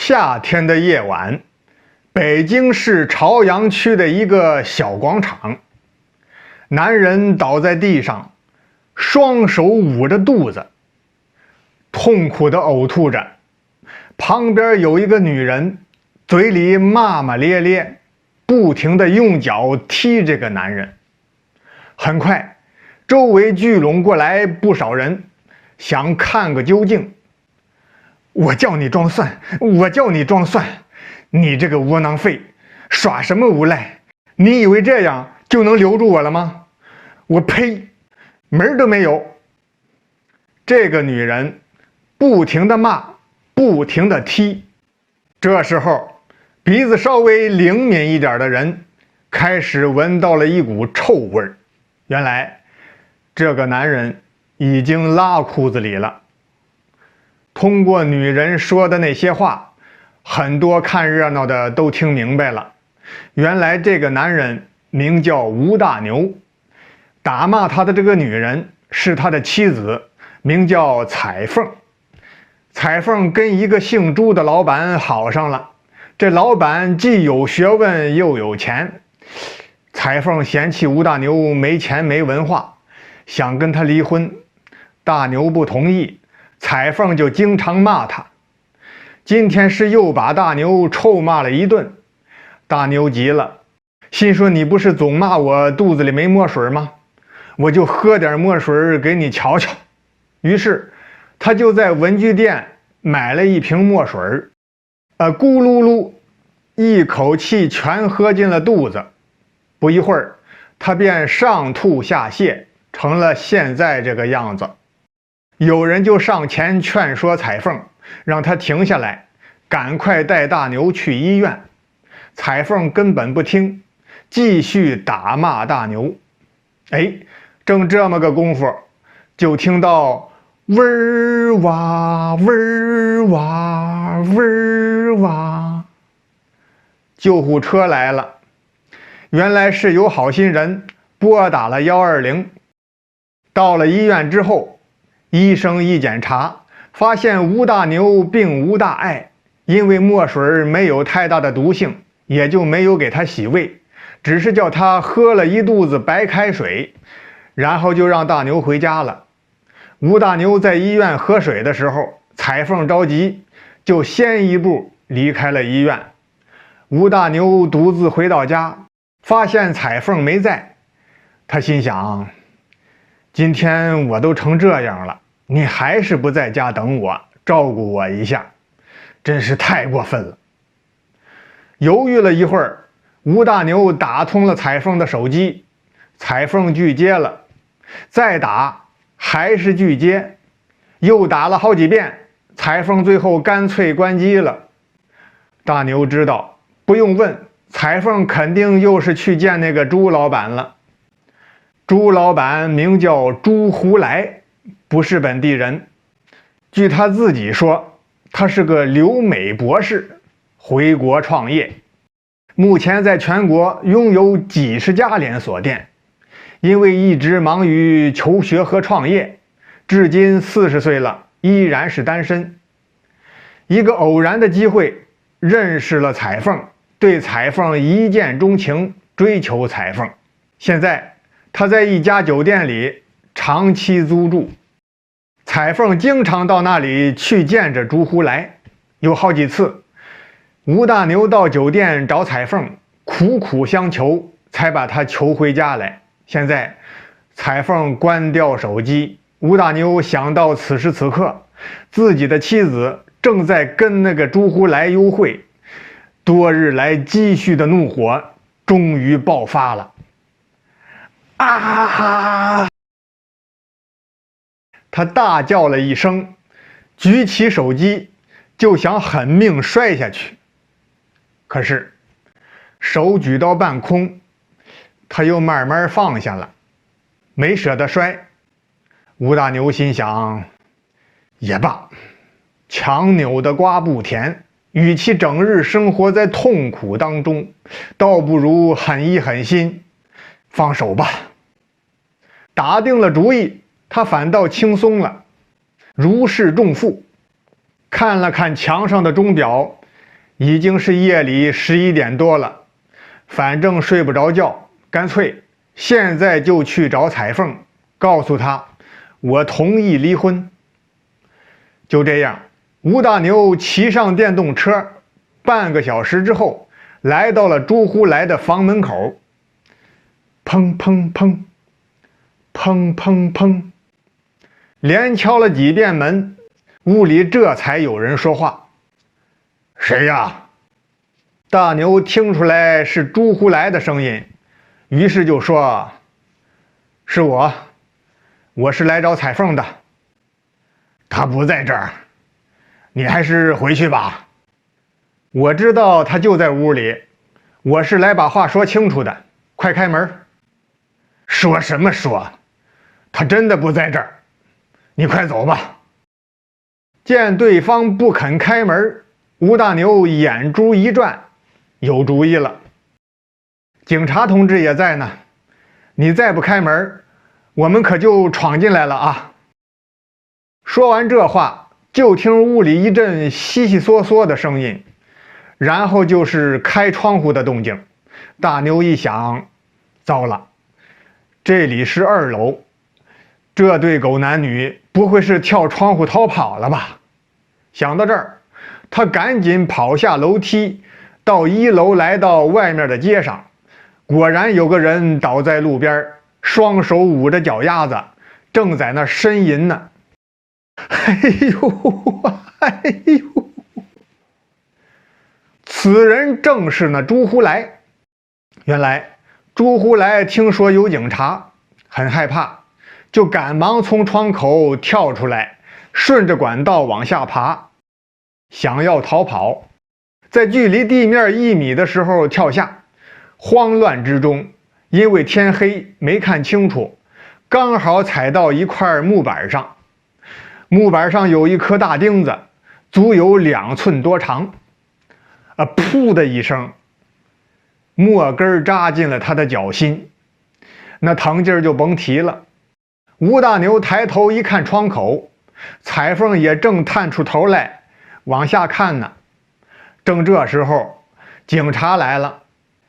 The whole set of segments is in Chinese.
夏天的夜晚，北京市朝阳区的一个小广场，男人倒在地上，双手捂着肚子，痛苦地呕吐着。旁边有一个女人，嘴里骂骂咧咧，不停地用脚踢这个男人。很快，周围聚拢过来不少人，想看个究竟。我叫你装蒜，我叫你装蒜，你这个窝囊废，耍什么无赖？你以为这样就能留住我了吗？我呸，门都没有！这个女人不停地骂，不停地踢。这时候，鼻子稍微灵敏一点的人开始闻到了一股臭味儿。原来，这个男人已经拉裤子里了。通过女人说的那些话，很多看热闹的都听明白了。原来这个男人名叫吴大牛，打骂他的这个女人是他的妻子，名叫彩凤。彩凤跟一个姓朱的老板好上了，这老板既有学问又有钱。彩凤嫌弃吴大牛没钱没文化，想跟他离婚。大牛不同意，彩凤就经常骂他。今天是又把大牛臭骂了一顿。大牛急了，心说你不是总骂我肚子里没墨水吗？我就喝点墨水给你瞧瞧。于是他就在文具店买了一瓶墨水，咕噜噜一口气全喝进了肚子。不一会儿，他便上吐下泻，成了现在这个样子。有人就上前劝说彩凤，让他停下来，赶快带大牛去医院。彩凤根本不听，继续打骂大牛。正这么个功夫，就听到嗡儿哇嗡儿哇嗡儿哇，救护车来了。原来是有好心人拨打了120。到了医院之后，医生一检查，发现吴大牛并无大碍，因为墨水没有太大的毒性，也就没有给他洗胃，只是叫他喝了一肚子白开水，然后就让大牛回家了。吴大牛在医院喝水的时候，彩凤着急，就先一步离开了医院。吴大牛独自回到家，发现彩凤没在。他心想，今天我都成这样了，你还是不在家等我，照顾我一下，真是太过分了。犹豫了一会儿，吴大牛打通了彩凤的手机，彩凤拒接了，再打还是拒接，又打了好几遍，彩凤最后干脆关机了。大牛知道，不用问，彩凤肯定又是去见那个朱老板了。朱老板名叫朱胡来，不是本地人。据他自己说，他是个留美博士，回国创业，目前在全国拥有几十家连锁店。因为一直忙于求学和创业，至今40岁了，依然是单身。一个偶然的机会认识了彩凤，对彩凤一见钟情，追求彩凤。现在他在一家酒店里长期租住，彩凤经常到那里去见着朱胡来。有好几次，吴大牛到酒店找彩凤，苦苦相求，才把她求回家来。现在彩凤关掉手机，吴大牛想到此时此刻自己的妻子正在跟那个朱胡来幽会，多日来积蓄的怒火终于爆发了。啊！他大叫了一声，举起手机就想狠命摔下去。可是手举到半空，他又慢慢放下了，没舍得摔。吴大牛心想，也罢，强扭的瓜不甜，与其整日生活在痛苦当中，倒不如狠一狠心，放手吧。打定了主意，他反倒轻松了，如释重负。看了看墙上的钟表，已经是夜里11点多了，反正睡不着觉，干脆现在就去找彩凤，告诉她我同意离婚。就这样，吴大牛骑上电动车，半个小时之后来到了朱胡来的房门口。砰砰砰，砰砰砰，连敲了几遍门，屋里这才有人说话。谁呀？大牛听出来是朱胡来的声音，于是就说：是我是来找彩凤的。她不在这儿，你还是回去吧。我知道她就在屋里，我是来把话说清楚的，快开门。说什么说？她真的不在这儿，你快走吧。见对方不肯开门，吴大牛眼珠一转，有主意了。警察同志也在呢，你再不开门，我们可就闯进来了啊！说完这话，就听屋里一阵悉悉嗦嗦的声音，然后就是开窗户的动静。大牛一想，糟了，这里是2楼，这对狗男女不会是跳窗户逃跑了吧？想到这儿，他赶紧跑下楼梯，到1楼，来到外面的街上，果然有个人倒在路边，双手捂着脚丫子，正在那呻吟呢。哎呦，哎呦！此人正是那朱胡来。原来朱胡来听说有警察，很害怕，就赶忙从窗口跳出来，顺着管道往下爬，想要逃跑。在距离地面1米的时候跳下，慌乱之中，因为天黑没看清楚，刚好踩到一块木板上。木板上有一颗大钉子，足有2寸多长。噗的一声，墨根扎进了他的脚心，那疼劲儿就甭提了。吴大牛抬头一看窗口，彩凤也正探出头来往下看呢。正这时候，警察来了，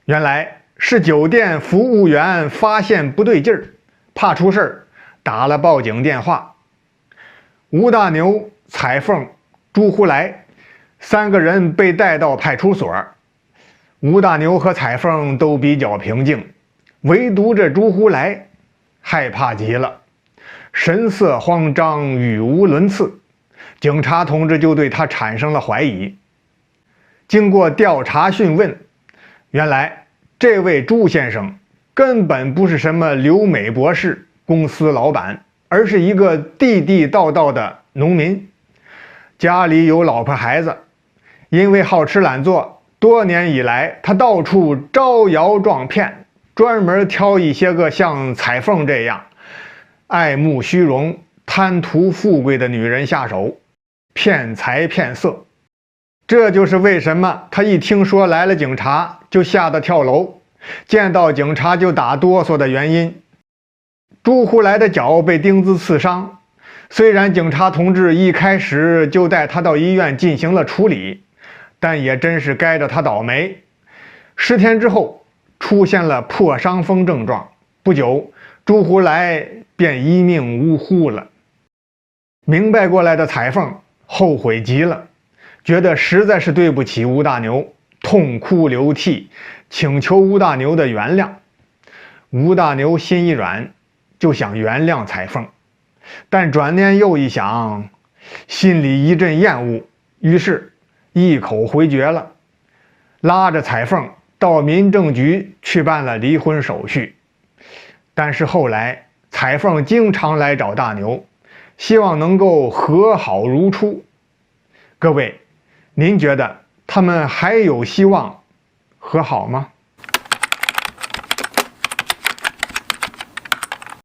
原来是酒店服务员发现不对劲儿，怕出事儿，打了报警电话。吴大牛、彩凤、朱胡来3个人被带到派出所。吴大牛和彩凤都比较平静，唯独这朱胡来害怕极了，神色慌张，语无伦次。警察同志就对他产生了怀疑。经过调查讯问，原来这位朱先生根本不是什么留美博士、公司老板，而是一个地地道道的农民，家里有老婆孩子。因为好吃懒做，多年以来他到处招摇撞骗，专门挑一些个像彩凤这样爱慕虚荣、贪图富贵的女人下手，骗财骗色。这就是为什么他一听说来了警察就吓得跳楼，见到警察就打哆嗦的原因。朱胡来的脚被钉子刺伤，虽然警察同志一开始就带他到医院进行了处理，但也真是该着他倒霉。10天之后出现了破伤风症状，不久朱胡来便一命呜呼了。明白过来的彩凤后悔极了，觉得实在是对不起吴大牛，痛哭流涕，请求吴大牛的原谅。吴大牛心一软，就想原谅彩凤，但转念又一想，心里一阵厌恶，于是一口回绝了，拉着彩凤到民政局去办了离婚手续。但是后来彩凤经常来找大牛，希望能够和好如初。各位，您觉得他们还有希望和好吗？